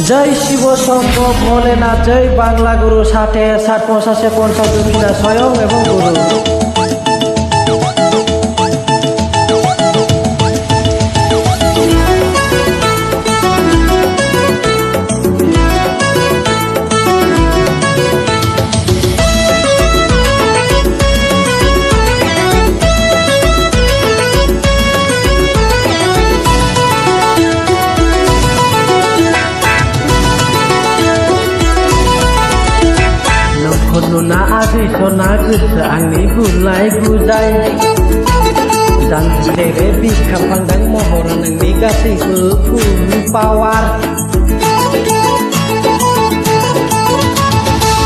जय शिव शंकर भोलेनाथ जय बांगला गुरु 60 60 50 50 दुखिना स्वयं एवं गुरु ना आगै सना गोसो आंनि गुलाय गुजाय जानजिसे बिखा फांदां महरा नोंनि गासैबो फुल पावार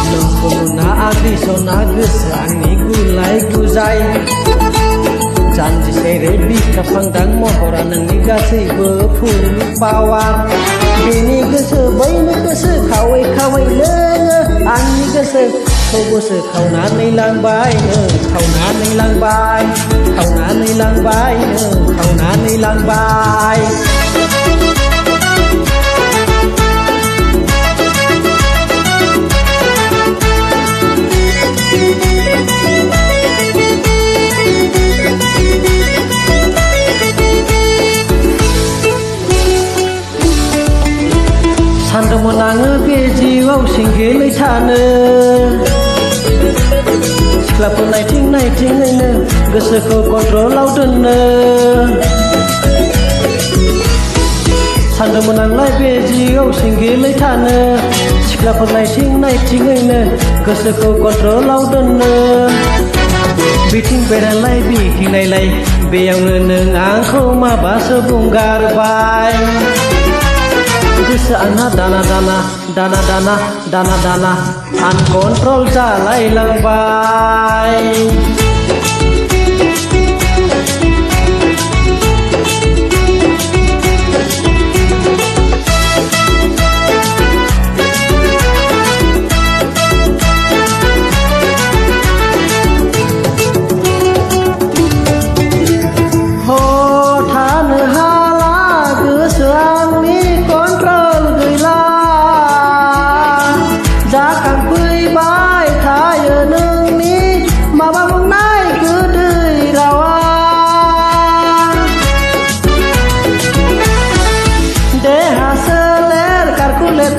नोंखौ नुना आगै सना गोसो आंनि गुलाय गुजाय जानजिसे बिखा फांदां महरा नोंनि गासैबो फुल पावार बेनि गोसो बैनि गोसो खावै खावै लोङो आंनि गोसो खौबोसो खावनानै लांबायनो खावनानै लांबाय खावनानै लांबायनो खावनानै लांबाय सानदोंमोन आङो बे जिउआव सिंगेलै थानो सिख्लाफोर नायथिं नायथिङैनो गोसोखौ कन्ट्रलाव दोननो सानदोंमोन आंलाय बे जिउआव सिंगेलै थानो सिख्लाफोर नायथिं नायथिङैनो गोसोखौ कन्ट्रलाव दोननो बिथिं बेरायलाय बिथिं नायलाय बेयावनो नों आंखौ माबासो बुंगारबाय गोसो आंना दाना दाना दाना दाना दाना दाना आनकन्ट्रल जालायलांबाय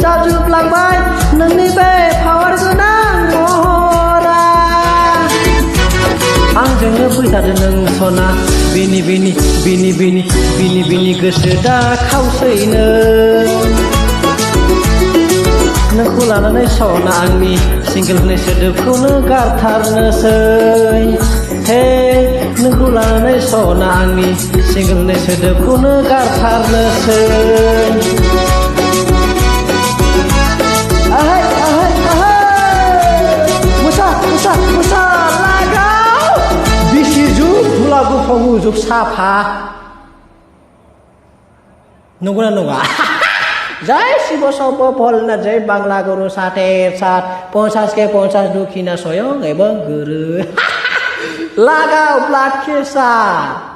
जाजोबलांबाय नोंनि बे पावार गोनां महरा आंजोंनो फैथारदो नों सना बिनि बिनि बिनि बिनि बिनि बिनि गोसो दा खावसैनो नोंखौ लानानै सना आंनि सिंगेल होननाय सोदोबखौनो गारथारनोसै हे नोंखौ लानानै सना आंनि सिंगेल होननाय सोदोबखौनो गारथारनोसै जुग साफा नंगौना नङा जय शिव शंकर भोलेनाथ जय बांगला गुरु 60 60 50 के 50 दुखिना स्वयं एवं गुरु लगाओ ब्लाड के साथ